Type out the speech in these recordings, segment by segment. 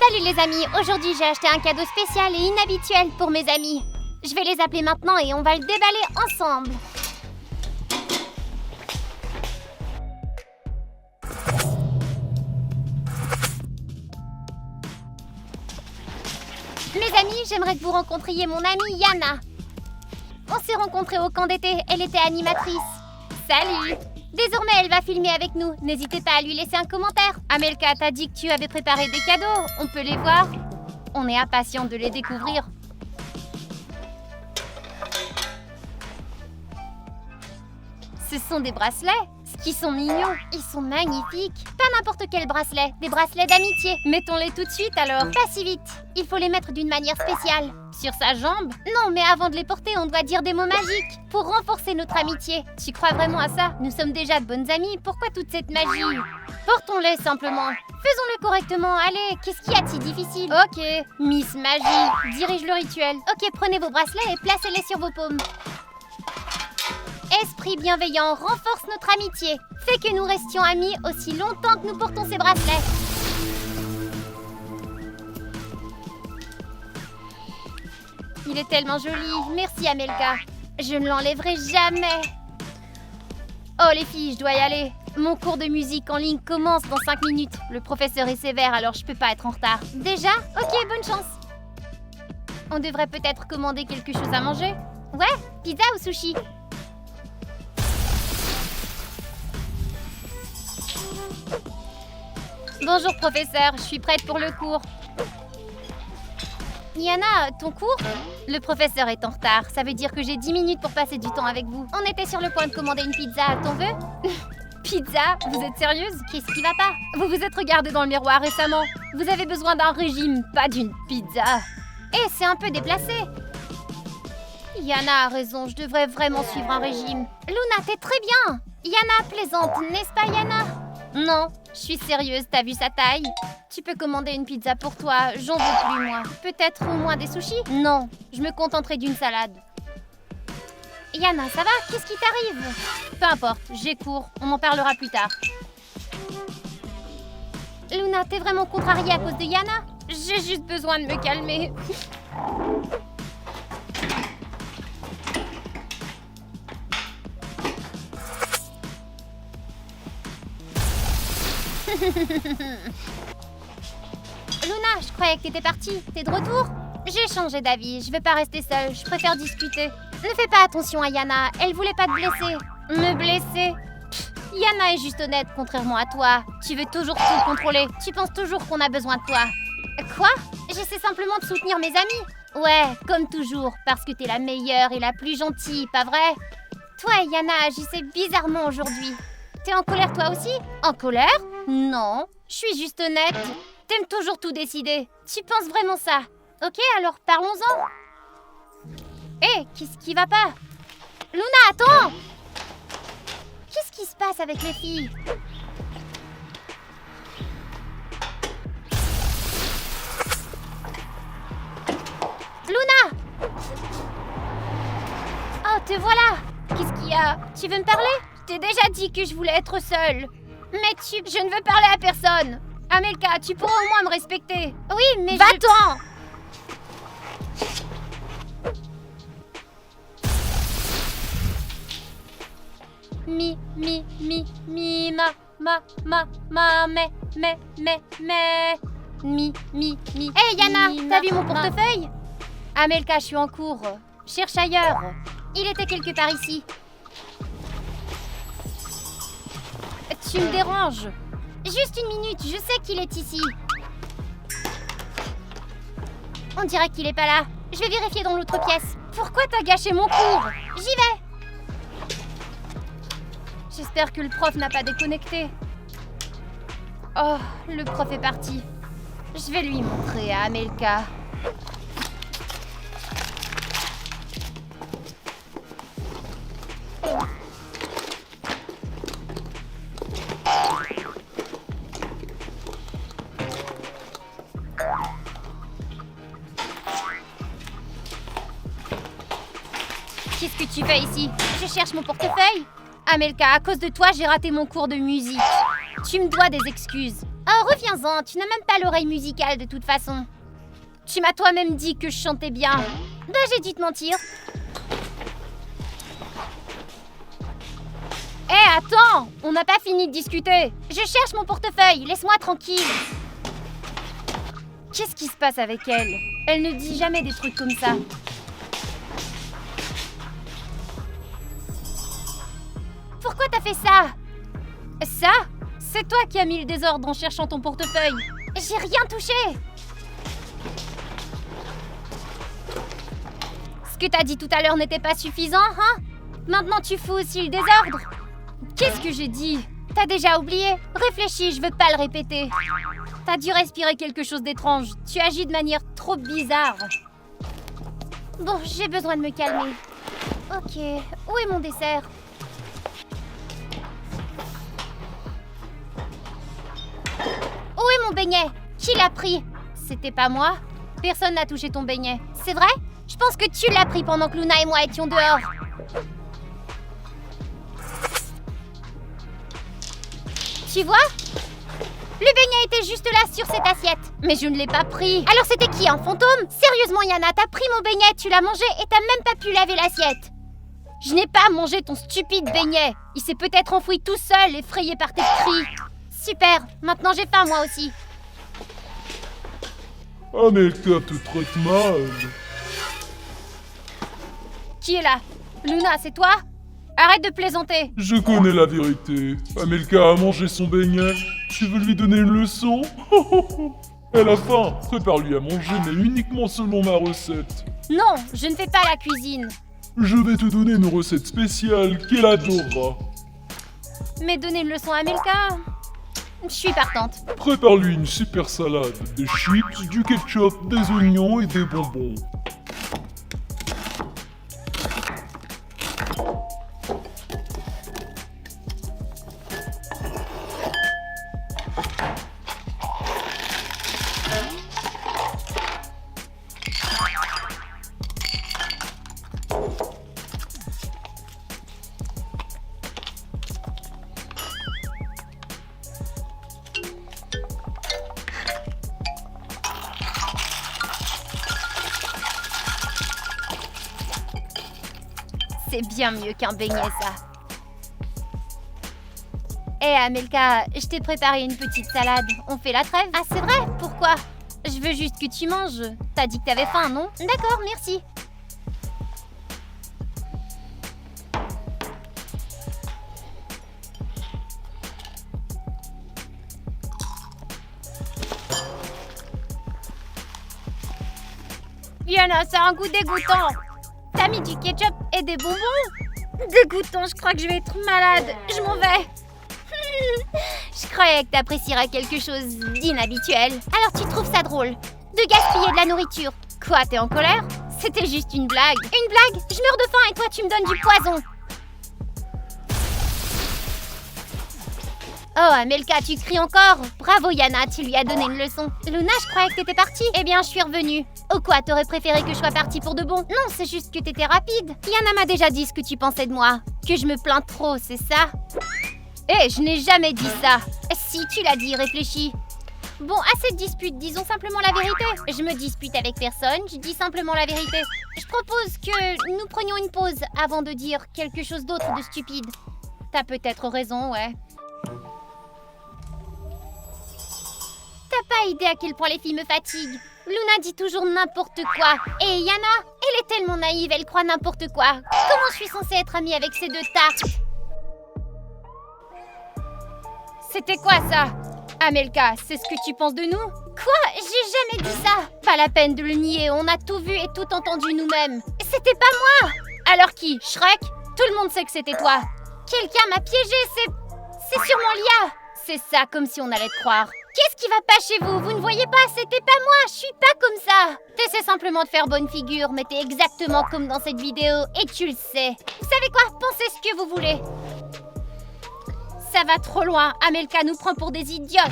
Salut les amis, aujourd'hui j'ai acheté un cadeau spécial et inhabituel pour mes amis. Je vais les appeler maintenant et on va le déballer ensemble. Mes amis, j'aimerais que vous rencontriez mon amie Yana. On s'est rencontrés au camp d'été, elle était animatrice. Salut! Désormais, elle va filmer avec nous. N'hésitez pas à lui laisser un commentaire. Amelka, t'as dit que tu avais préparé des cadeaux. On peut les voir? On est impatients de les découvrir. Ce sont des bracelets. Qui sont mignons. Ils sont magnifiques. Pas n'importe quel bracelet. Des bracelets d'amitié. Mettons-les tout de suite alors. Pas si vite. Il faut les mettre d'une manière spéciale. Sur sa jambe? Non, mais avant de les porter, on doit dire des mots magiques. Pour renforcer notre amitié. Tu crois vraiment à ça? Nous sommes déjà de bonnes amies. Pourquoi toute cette magie? Portons-les simplement. Faisons-le correctement. Allez, qu'est-ce qu'il y a de si difficile? Ok. Miss Magie. Dirige le rituel. Ok, prenez vos bracelets et placez-les sur vos paumes. Esprit bienveillant renforce notre amitié. Fait que nous restions amis aussi longtemps que nous portons ces bracelets. Il est tellement joli. Merci Amelka. Je ne l'enlèverai jamais. Oh les filles, je dois y aller. Mon cours de musique en ligne commence dans 5 minutes. Le professeur est sévère, alors je peux pas être en retard. Déjà? Ok, bonne chance. On devrait peut-être commander quelque chose à manger? Ouais? Pizza ou sushi? Bonjour professeur, je suis prête pour le cours. Yana, ton cours? Le professeur est en retard, ça veut dire que j'ai 10 minutes pour passer du temps avec vous. On était sur le point de commander une pizza, t'en veux? Pizza? Vous êtes sérieuse? Qu'est-ce qui va pas? Vous vous êtes regardé dans le miroir récemment. Vous avez besoin d'un régime, pas d'une pizza. Eh, c'est un peu déplacé. Yana a raison, je devrais vraiment suivre un régime. Luna, t'es très bien. Yana plaisante, n'est-ce pas Yana? Non, je suis sérieuse, t'as vu sa taille? Tu peux commander une pizza pour toi, j'en veux plus moi. Peut-être au moins des sushis? Non, je me contenterai d'une salade. Yana, ça va? Qu'est-ce qui t'arrive? Peu importe, j'ai cours, on en parlera plus tard. Luna, t'es vraiment contrariée à cause de Yana? J'ai juste besoin de me calmer. Luna, je croyais que t'étais partie. T'es de retour? J'ai changé d'avis. Je veux pas rester seule. Je préfère discuter. Ne fais pas attention à Yana. Elle voulait pas te blesser. Me blesser? Pff, Yana est juste honnête, contrairement à toi. Tu veux toujours tout contrôler. Tu penses toujours qu'on a besoin de toi. Quoi? J'essaie simplement de soutenir mes amis. Ouais, comme toujours. Parce que t'es la meilleure et la plus gentille, pas vrai? Toi et Yana agissez bizarrement aujourd'hui. T'es en colère toi aussi? En colère? Non, je suis juste honnête. T'aimes toujours tout décider. Tu penses vraiment ça? Ok, alors parlons-en. Hé, qu'est-ce qui va pas? Luna, attends! Qu'est-ce qui se passe avec les filles? Luna! Oh, te voilà! Qu'est-ce qu'il y a? Tu veux me parler? Je t'ai déjà dit que je voulais être seule. Mais je ne veux parler à personne. Amelka, tu pourrais au moins me respecter. Oui, mais va-t'en! Hey Yana, t'as vu mon portefeuille? Amelka, je suis en cours. Cherche ailleurs. Il était quelque part ici. Tu me déranges. Juste une minute, je sais qu'il est ici. On dirait qu'il est pas là. Je vais vérifier dans l'autre pièce. Pourquoi t'as gâché mon cours? J'y vais. J'espère que le prof n'a pas déconnecté. Oh, le prof est parti. Je vais lui montrer à Amelka. Qu'est-ce que tu fais ici? Je cherche mon portefeuille. Amelka, à cause de toi, j'ai raté mon cours de musique. Tu me dois des excuses. Oh, Reviens-en, tu n'as même pas l'oreille musicale de toute façon. Tu m'as toi-même dit que je chantais bien. Bah j'ai dû te mentir. Hé, attends! On n'a pas fini de discuter. Je cherche mon portefeuille, laisse-moi tranquille. Qu'est-ce qui se passe avec elle? Elle ne dit jamais des trucs comme ça. Pourquoi t'as fait ça? Ça? C'est toi qui as mis le désordre en cherchant ton portefeuille. J'ai rien touché. Ce que t'as dit tout à l'heure n'était pas suffisant, hein? Maintenant tu fous aussi le désordre. Qu'est-ce que j'ai dit? T'as déjà oublié? Réfléchis, je veux pas le répéter. T'as dû respirer quelque chose d'étrange. Tu agis de manière trop bizarre. Bon, j'ai besoin de me calmer. Ok, où est mon dessert? Où est mon beignet? Qui l'a pris? C'était pas moi. Personne n'a touché ton beignet. C'est vrai? Je pense que tu l'as pris pendant que Luna et moi étions dehors. Tu vois? Le beignet était juste là sur cette assiette. Mais je ne l'ai pas pris. Alors c'était qui, un fantôme? Sérieusement, Yana, t'as pris mon beignet, tu l'as mangé et t'as même pas pu laver l'assiette. Je n'ai pas mangé ton stupide beignet. Il s'est peut-être enfoui tout seul, effrayé par tes cris. Super, maintenant j'ai faim moi aussi. Amelka te traite mal. Qui est là? Luna, c'est toi? Arrête de plaisanter. Je connais la vérité. Amelka a mangé son beignet. Tu veux lui donner une leçon? Elle a faim. Prépare-lui à manger, mais uniquement selon ma recette. Non, je ne fais pas la cuisine. Je vais te donner une recette spéciale qu'elle adorera. Mais donner une leçon à Amelka? Je suis partante. Prépare-lui une super salade. Des chips, du ketchup, des oignons et des bonbons. C'est bien mieux qu'un beignet, ça. Hé, Amelka, je t'ai préparé une petite salade. On fait la trêve? Ah, c'est vrai? Pourquoi? Je veux juste que tu manges. T'as dit que t'avais faim, non? D'accord, merci. Yana, ça a un goût dégoûtant. T'as mis du ketchup et des bonbons? Dégoûtant, je crois que je vais être malade. Je m'en vais. Je croyais que t'apprécierais quelque chose d'inhabituel. Alors tu trouves ça drôle de gaspiller de la nourriture? Quoi, t'es en colère? C'était juste une blague. Une blague? Je meurs de faim et toi tu me donnes du poison. Oh, Amelka, tu cries encore? Bravo, Yana, tu lui as donné une leçon. Luna, je croyais que t'étais partie. Eh bien, je suis revenue. Oh quoi, t'aurais préféré que je sois partie pour de bon? Non, c'est juste que t'étais rapide. Yana m'a déjà dit ce que tu pensais de moi. Que je me plains trop, c'est ça? Eh, je n'ai jamais dit ça. Si, tu l'as dit, réfléchis. Bon, à cette dispute, disons simplement la vérité. Je me dispute avec personne, je dis simplement la vérité. Je propose que nous prenions une pause avant de dire quelque chose d'autre de stupide. T'as peut-être raison, ouais. T'as pas idée à quel point les filles me fatiguent. Luna dit toujours n'importe quoi. Et Yana, elle est tellement naïve, elle croit n'importe quoi. Comment je suis censée être amie avec ces deux tartes? C'était quoi ça? Amelka, c'est ce que tu penses de nous? Quoi? J'ai jamais dit ça. Pas la peine de le nier, on a tout vu et tout entendu nous-mêmes. C'était pas moi. Alors qui? Shrek? Tout le monde sait que c'était toi. Quelqu'un m'a piégé, c'est sûrement Lia. C'est ça, comme si on allait te croire. Qu'est-ce qui va pas chez vous? Vous ne voyez pas? C'était pas moi, je suis pas comme ça. T'essaies simplement de faire bonne figure, mais t'es exactement comme dans cette vidéo et tu le sais. Vous savez quoi? Pensez ce que vous voulez. Ça va trop loin, Amelka nous prend pour des idiotes.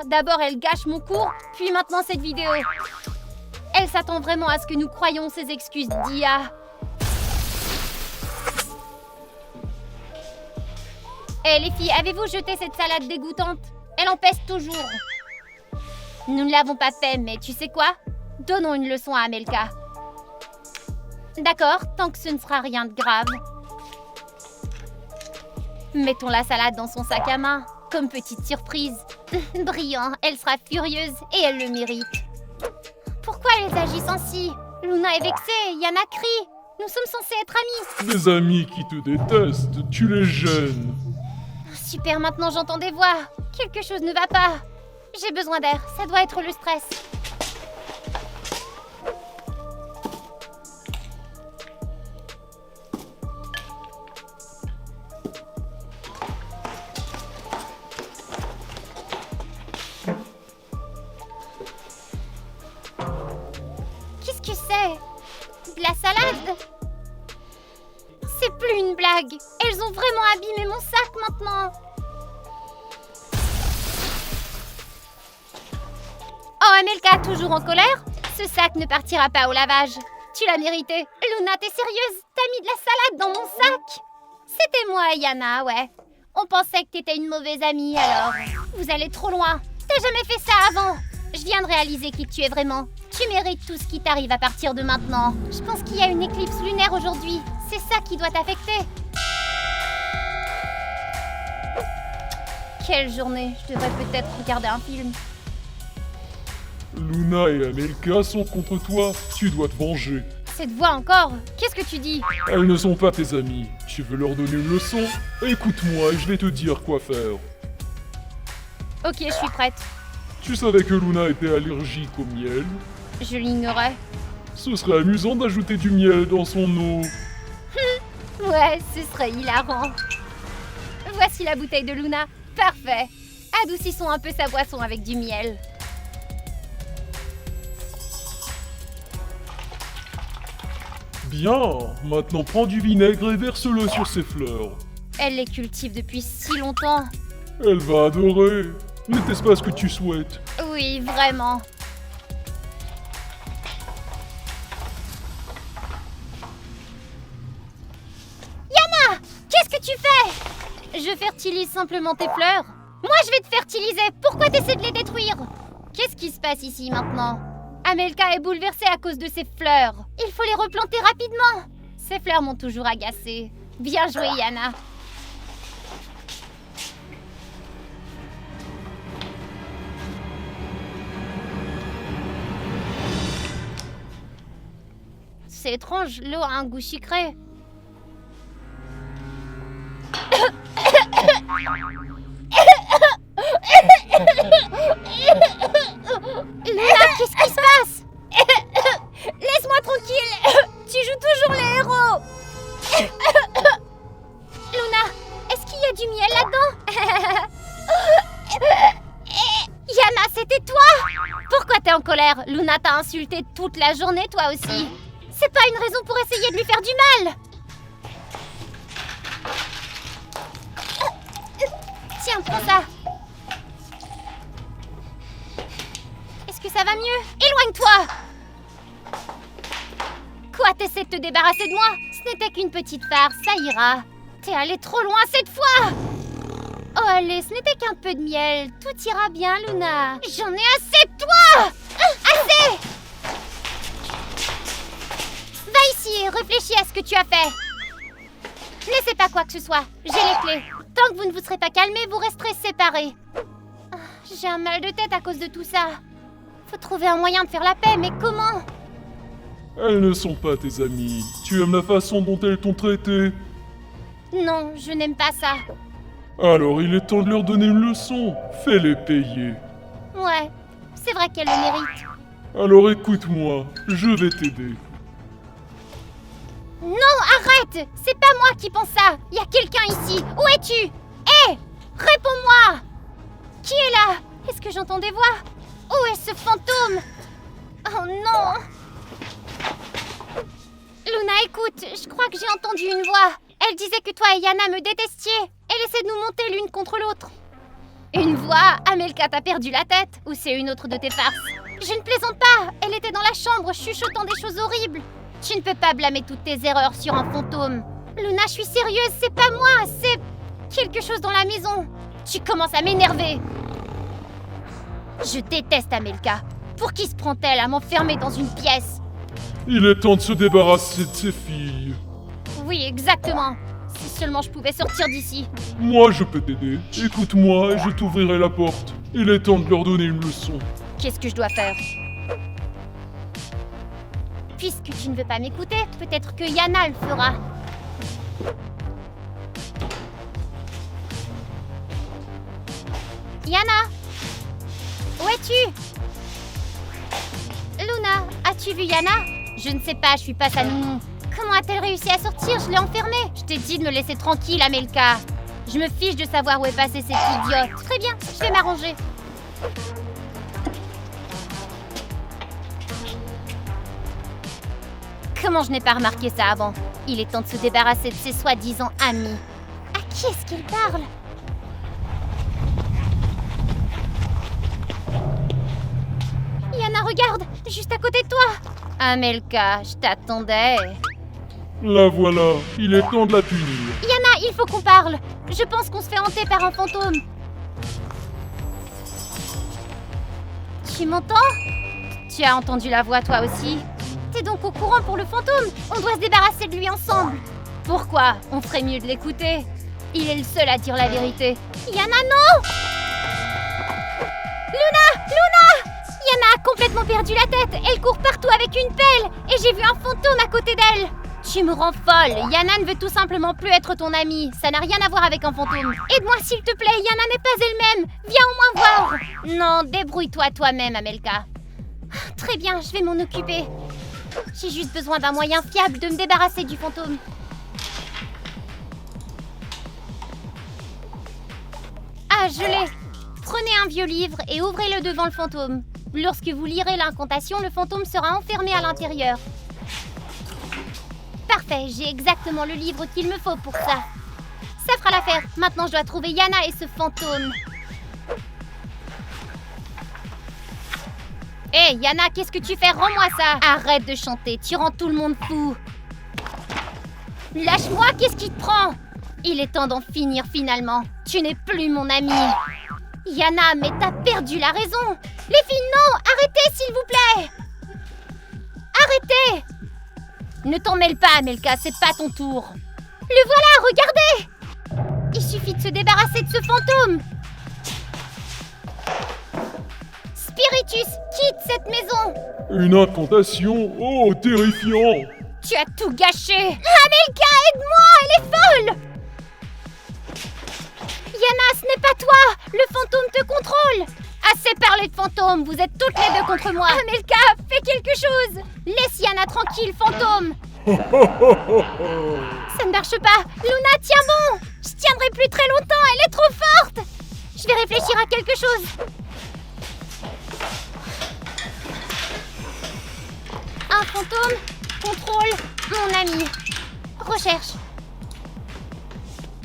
D'abord elle gâche mon cours, puis maintenant cette vidéo. Elle s'attend vraiment à ce que nous croyions ses excuses d'IA. Eh les filles, avez-vous jeté cette salade dégoûtante? Elle en pèse toujours. Nous ne l'avons pas fait, mais tu sais quoi? Donnons une leçon à Amelka. D'accord, tant que ce ne sera rien de grave. Mettons la salade dans son sac à main, comme petite surprise. Brillant, elle sera furieuse et elle le mérite. Pourquoi elles agissent ainsi? Luna est vexée, Yana crie. Nous sommes censés être amis. Des amis qui te détestent, tu les gênes. Super, maintenant j'entends des voix. Quelque chose ne va pas. J'ai besoin d'air, ça doit être le stress. Qu'est-ce que c'est? De la salade? C'est plus une blague. Elles ont vraiment abîmé mon sac maintenant. Oh, Amelka, toujours en colère? Ce sac ne partira pas au lavage. Tu l'as mérité. Luna, t'es sérieuse? T'as mis de la salade dans mon sac? C'était moi, Yana, ouais. On pensait que t'étais une mauvaise amie, alors. Vous allez trop loin. T'as jamais fait ça avant. Je viens de réaliser qui tu es vraiment. Tu mérites tout ce qui t'arrive à partir de maintenant. Je pense qu'il y a une éclipse lunaire aujourd'hui. C'est ça qui doit t'affecter. Quelle journée. Je devrais peut-être regarder un film. Luna et Amelka sont contre toi, tu dois te venger. Cette voix encore? Qu'est-ce que tu dis? Elles ne sont pas tes amies. Tu veux leur donner une leçon? Écoute-moi et je vais te dire quoi faire. Ok, je suis prête. Tu savais que Luna était allergique au miel? Je l'ignorais. Ce serait amusant d'ajouter du miel dans son eau. Ouais, ce serait hilarant. Voici la bouteille de Luna. Parfait. Adoucissons un peu sa boisson avec du miel. Bien, maintenant prends du vinaigre et verse-le sur ses fleurs. Elle les cultive depuis si longtemps. Elle va adorer. N'était-ce pas ce que tu souhaites? Oui, vraiment. Yana! Qu'est-ce que tu fais? Je fertilise simplement tes fleurs. Moi, je vais te fertiliser. Pourquoi t'essaies de les détruire? Qu'est-ce qui se passe ici maintenant? Amelka est bouleversée à cause de ses fleurs. Il faut les replanter rapidement. Ces fleurs m'ont toujours agacée. Bien joué, Yana. C'est étrange, l'eau a un goût sucré. Luna, qu'est-ce qui se passe? Laisse-moi tranquille. Tu joues toujours les héros. Luna, est-ce qu'il y a du miel là-dedans? Yana, c'était toi? Pourquoi t'es en colère? Luna t'a insulté toute la journée, toi aussi. C'est pas une raison pour essayer de lui faire du mal. Tiens, prends ça. Est-ce que ça va mieux? Éloigne-toi! Quoi, t'essaies de te débarrasser de moi? Ce n'était qu'une petite farce, ça ira. T'es allé trop loin cette fois! Oh allez, ce n'était qu'un peu de miel. Tout ira bien, Luna. J'en ai assez de toi! Assez! Va ici et réfléchis à ce que tu as fait. Laissez pas quoi que ce soit. J'ai les clés. Tant que vous ne vous serez pas calmés, vous resterez séparés. J'ai un mal de tête à cause de tout ça. Faut trouver un moyen de faire la paix, mais comment? Elles ne sont pas tes amies. Tu aimes la façon dont elles t'ont traité? Non, je n'aime pas ça. Alors il est temps de leur donner une leçon. Fais-les payer. Ouais, c'est vrai qu'elle le mérite. Alors écoute-moi, je vais t'aider. Non, arrête! C'est pas moi qui pense ça. Il y a quelqu'un ici. Où es-tu? Hé! Réponds-moi! Qui est là? Est-ce que j'entends des voix? Où est ce fantôme? Oh non! Luna, écoute, je crois que j'ai entendu une voix. Elle disait que toi et Yana me détestiez. Elle essaie de nous monter l'une contre l'autre. Une voix? Amelka, t'as perdu la tête? Ou c'est une autre de tes farces? Je ne plaisante pas. Elle était dans la chambre chuchotant des choses horribles. Tu ne peux pas blâmer toutes tes erreurs sur un fantôme. Luna, je suis sérieuse, c'est pas moi, c'est quelque chose dans la maison. Tu commences à m'énerver. Je déteste Amelka. Pour qui se prend-elle à m'enfermer dans une pièce? Il est temps de se débarrasser de ces filles. Oui, exactement. Si seulement je pouvais sortir d'ici. Moi, je peux t'aider. Écoute-moi et je t'ouvrirai la porte. Il est temps de leur donner une leçon. Qu'est-ce que je dois faire? Puisque tu ne veux pas m'écouter, peut-être que Yana le fera. Yana! Où es-tu? Luna, as-tu vu Yana? Je ne sais pas, je suis pas sa nounou. Comment a-t-elle réussi à sortir? Je l'ai enfermée. Je t'ai dit de me laisser tranquille, Amelka. Je me fiche de savoir où est passée cette idiote. Très bien, je vais m'arranger. Comment je n'ai pas remarqué ça avant? Il est temps de se débarrasser de ses soi-disant amis. À qui est-ce qu'il parle? Yana, regarde! Juste à côté de toi! Amelka, je t'attendais. La voilà. Il est temps de la punir. Yana, il faut qu'on parle. Je pense qu'on se fait hanter par un fantôme. Tu m'entends? Tu as entendu la voix toi aussi? T'es donc au courant pour le fantôme? On doit se débarrasser de lui ensemble. Pourquoi? On ferait mieux de l'écouter. Il est le seul à dire la vérité. Yana, non! Luna! Luna! Yana a complètement perdu la tête. Elle court partout avec une pelle. Et j'ai vu un fantôme à côté d'elle. Tu me rends folle. Yana ne veut tout simplement plus être ton amie. Ça n'a rien à voir avec un fantôme. Aide-moi s'il te plaît. Yana n'est pas elle-même. Viens au moins voir. Non, débrouille-toi toi-même, Amelka. Très bien, je vais m'en occuper. J'ai juste besoin d'un moyen fiable de me débarrasser du fantôme. Ah, je l'ai. Prenez un vieux livre et ouvrez-le devant le fantôme. Lorsque vous lirez l'incantation, le fantôme sera enfermé à l'intérieur. Parfait, j'ai exactement le livre qu'il me faut pour ça. Ça fera l'affaire. Maintenant, je dois trouver Yana et ce fantôme. Hé, Yana, qu'est-ce que tu fais? Rends-moi ça! Arrête de chanter, tu rends tout le monde fou. Lâche-moi, qu'est-ce qui te prend? Il est temps d'en finir finalement. Tu n'es plus mon amie. Yana, mais t'as perdu la raison. Les filles, non! Arrêtez, s'il vous plaît! Arrêtez! Ne t'en mêle pas, Amelka, c'est pas ton tour. Le voilà, regardez! Il suffit de se débarrasser de ce fantôme. Spiritus, quitte cette maison! Une incantation? Oh, terrifiant! Tu as tout gâché! Amelka, aide-moi! Elle est folle! Yana, ce n'est pas toi! Le fantôme te contrôle! Assez parlé de fantôme, vous êtes toutes les deux contre moi! Amelka, fais quelque chose! Laisse Yana tranquille, fantôme! Ça ne marche pas! Luna, tiens bon! Je tiendrai plus très longtemps, elle est trop forte! Je vais réfléchir à quelque chose! Un fantôme contrôle mon ami. Recherche.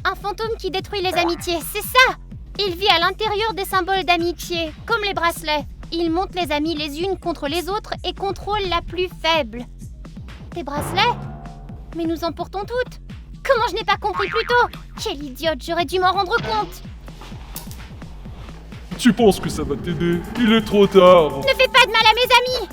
Un fantôme qui détruit les amitiés, c'est ça! Il vit à l'intérieur des symboles d'amitié, comme les bracelets. Il monte les amis les unes contre les autres et contrôle la plus faible. Des bracelets? Mais nous en portons toutes. Comment je n'ai pas compris plus tôt? Quelle idiote, j'aurais dû m'en rendre compte. Tu penses que ça va t'aider? Il est trop tard. Ne fais pas de mal à mes amis.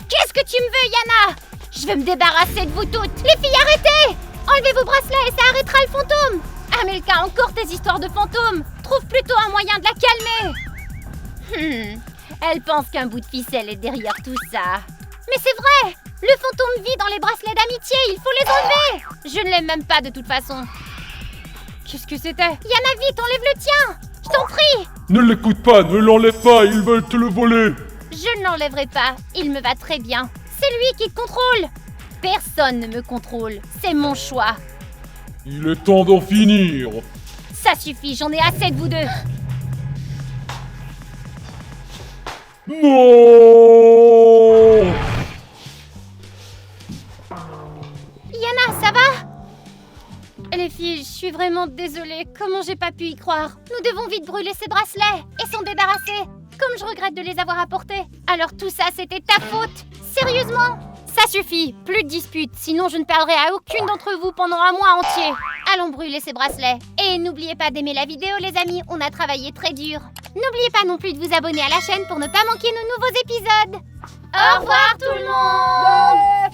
Qu'est-ce que tu me veux, Yana? Je veux me débarrasser de vous toutes. Les filles, arrêtez! Enlevez vos bracelets et ça arrêtera le fantôme. Amelka, encore tes histoires de fantômes. Trouve plutôt un moyen de la calmer. Elle pense qu'un bout de ficelle est derrière tout ça. Mais c'est vrai! Le fantôme vit dans les bracelets d'amitié, il faut les enlever! Je ne l'aime même pas de toute façon. Qu'est-ce que c'était? Yana, vite, enlève le tien! Je t'en prie! Ne l'écoute pas, ne l'enlève pas, ils veulent te le voler. Je ne l'enlèverai pas, il me va très bien. C'est lui qui contrôle! Personne ne me contrôle, c'est mon choix. Il est temps d'en finir. Ça suffit, j'en ai assez de vous deux. Non! Yana, ça va? Les filles, je suis vraiment désolée. Comment j'ai pas pu y croire? Nous devons vite brûler ces bracelets et s'en débarrasser. Comme je regrette de les avoir apportés. Alors tout ça, c'était ta faute? Sérieusement? Ça suffit, plus de disputes, sinon je ne parlerai à aucune d'entre vous pendant un mois entier. Allons brûler ces bracelets. Et n'oubliez pas d'aimer la vidéo les amis, on a travaillé très dur. N'oubliez pas non plus de vous abonner à la chaîne pour ne pas manquer nos nouveaux épisodes. Au revoir tout le monde.